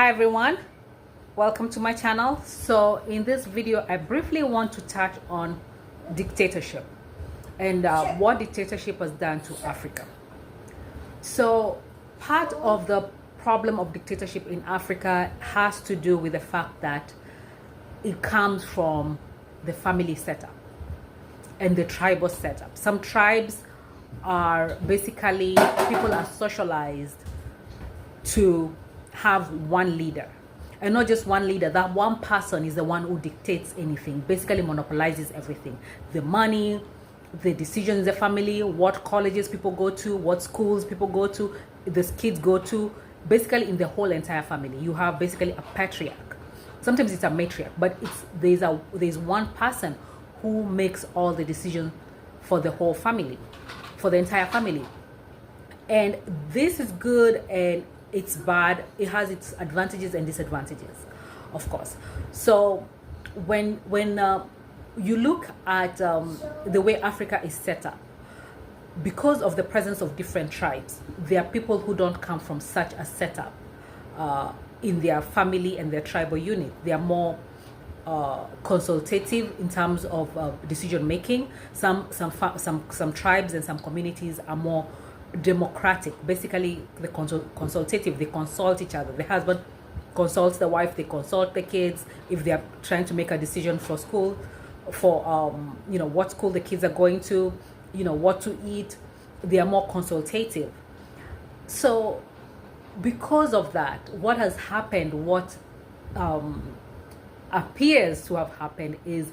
Hi everyone, welcome to my channel. So in this video I briefly want to touch on dictatorship and what dictatorship has done to Africa. So part of the problem of dictatorship in Africa has to do with the fact that it comes from the family setup and the tribal setup. Some tribes are basically, people are socialized to have one leader, and not just one leader. That one person is the one who dictates anything, basically monopolizes everything, the money, the decisions in the family, what colleges people go to, what schools people go to, the kids go to, basically in the whole entire family. You have basically a patriarch, sometimes it's a matriarch, but there's one person who makes all the decisions for the whole family, for the entire family. And this is good and it's bad. It has its advantages and disadvantages, of course. So when you look at the way Africa is set up, because of the presence of different tribes, there are people who don't come from such a setup in their family and their tribal unit. They are more consultative in terms of decision making. Some tribes and some communities are more democratic, basically the consultative. They consult each other. The husband consults the wife, they consult the kids if they are trying to make a decision for school, for what school the kids are going to, what to eat. They are more consultative. So because of that, what has happened, what appears to have happened, is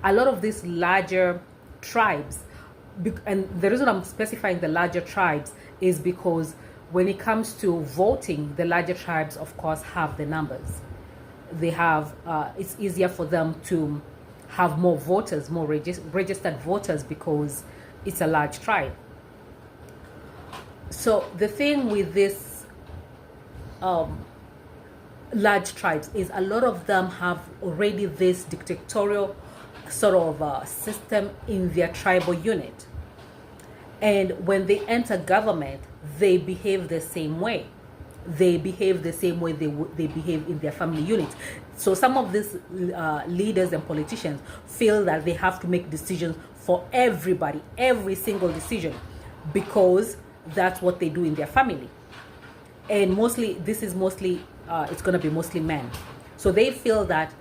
a lot of these larger tribes, and the reason I'm specifying the larger tribes is because when it comes to voting, the larger tribes of course have the numbers. They have it's easier for them to have more voters, more registered voters, because it's a large tribe. So the thing with this large tribes is a lot of them have already this dictatorial sort of system in their tribal unit, and when they enter government, they behave the same way. They behave the same way they behave in their family units. So some of these leaders and politicians feel that they have to make decisions for everybody, every single decision, because that's what they do in their family. And mostly it's going to be mostly men. So they feel that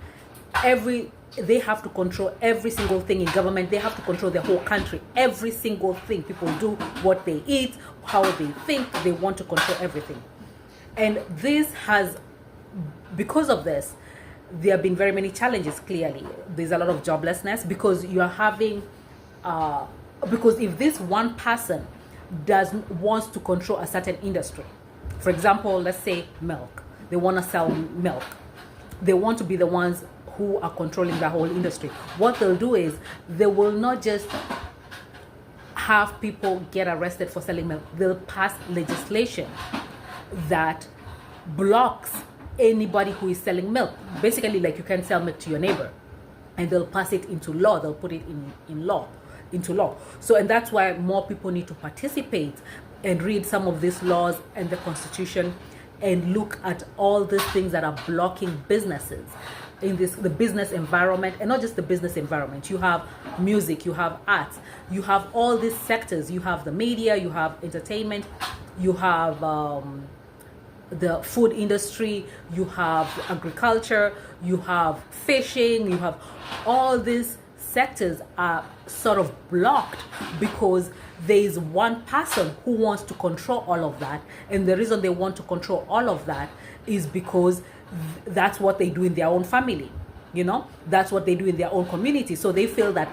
they have to control every single thing in government. They have to control the whole country, every single thing people do, what they eat, how they think. They want to control everything. And because of this, there have been very many challenges. Clearly, there's a lot of joblessness, because you are having because if this one person wants to control a certain industry, for example, let's say milk, they want to sell milk, they want to be the ones who are controlling the whole industry. What they'll do is they will not just have people get arrested for selling milk. They'll pass legislation that blocks anybody who is selling milk. Basically, like, you can't sell milk to your neighbor, and they'll pass it into law. They'll put it into law. So, and that's why more people need to participate and read some of these laws and the Constitution, and look at all these things that are blocking businesses in the business environment. And not just the business environment, you have music, you have arts, you have all these sectors. You have the media, you have entertainment, you have the food industry, you have agriculture, you have fishing, you have all these sectors are sort of blocked because there is one person who wants to control all of that. And the reason they want to control all of that is because that's what they do in their own family, that's what they do in their own community. So they feel that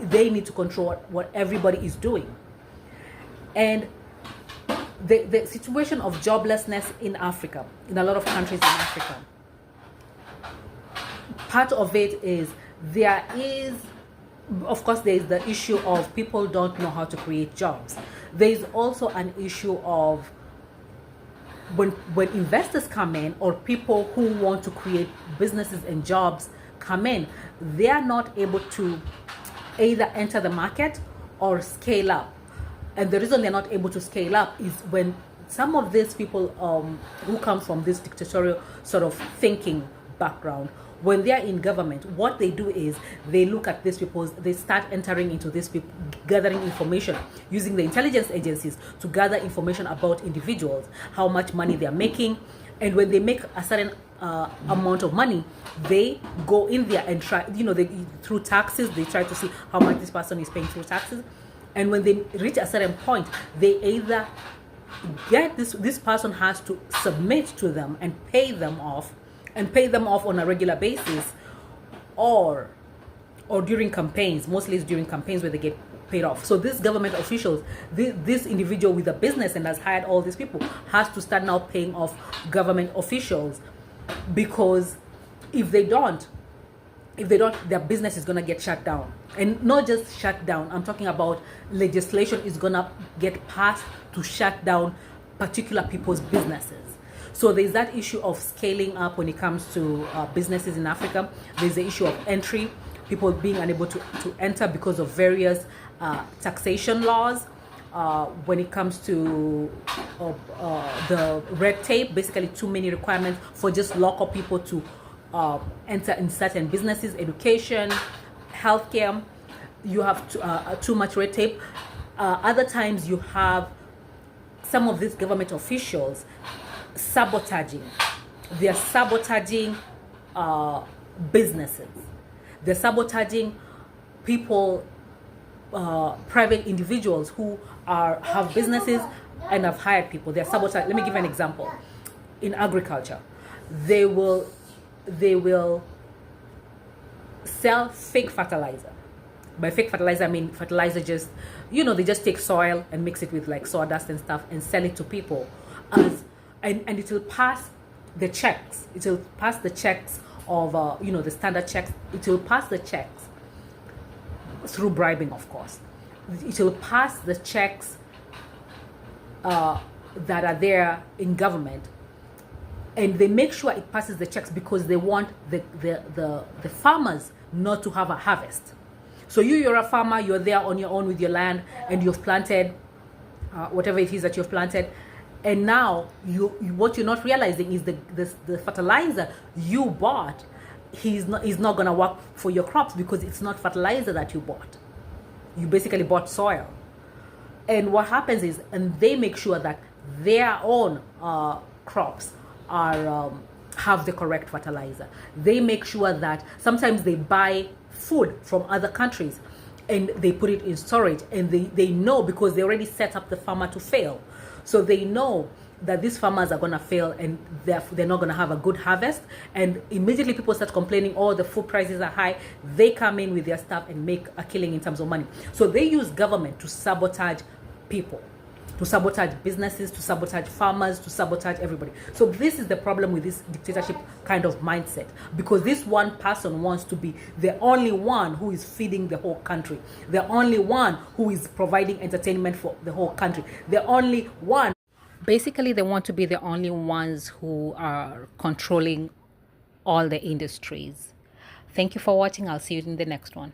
they need to control what everybody is doing. And the situation of joblessness in Africa, in a lot of countries in Africa, part of it is of course, there is the issue of people don't know how to create jobs. There is also an issue of when investors come in, or people who want to create businesses and jobs come in, they are not able to either enter the market or scale up. And the reason they're not able to scale up is when some of these people who come from this dictatorial sort of thinking background, when they are in government, what they do is they look at these people, they start entering into these people, gathering information, using the intelligence agencies to gather information about individuals, how much money they are making. And when they make a certain amount of money, they go in there and try, through taxes, they try to see how much this person is paying through taxes. And when they reach a certain point, they either get this person has to submit to them and pay them off on a regular basis, or during campaigns. Mostly it's during campaigns where they get paid off. So these government officials, this individual with a business and has hired all these people, has to start now paying off government officials, because if they don't, their business is going to get shut down. And not just shut down, I'm talking about legislation is going to get passed to shut down particular people's businesses. So there's that issue of scaling up when it comes to businesses in Africa. There's the issue of entry, people being unable to enter because of various taxation laws. When it comes to the red tape, basically too many requirements for just local people to enter in certain businesses, education, healthcare. You have too much red tape. Other times you have some of these government officials sabotaging. They're sabotaging businesses. They're sabotaging people, private individuals who have businesses and have hired people. They're sabotaging. Let me give you an example. In agriculture, they will sell fake fertilizer. By fake fertilizer, I mean fertilizer just, they just take soil and mix it with like sawdust and stuff and sell it to people. And it will pass the checks. It will pass the checks of, the standard checks. It will pass the checks through bribing, of course. It will pass the checks that are there in government. And they make sure it passes the checks because they want the farmers not to have a harvest. So you're a farmer, you're there on your own with your land, and you've planted whatever it is that you've planted. And now what you're not realizing is the fertilizer you bought is not going to work for your crops, because it's not fertilizer that you bought. You basically bought soil. And what happens is, and they make sure that their own crops are have the correct fertilizer. They make sure that sometimes they buy food from other countries and they put it in storage, and they know, because they already set up the farmer to fail. So they know that these farmers are going to fail, and they're not going to have a good harvest. And immediately people start complaining, oh, the food prices are high. They come in with their stuff and make a killing in terms of money. So they use government to sabotage people, to sabotage businesses, to sabotage farmers, to sabotage everybody. So this is the problem with this dictatorship kind of mindset, because this one person wants to be the only one who is feeding the whole country, the only one who is providing entertainment for the whole country, the only one. Basically, they want to be the only ones who are controlling all the industries. Thank you for watching. I'll see you in the next one.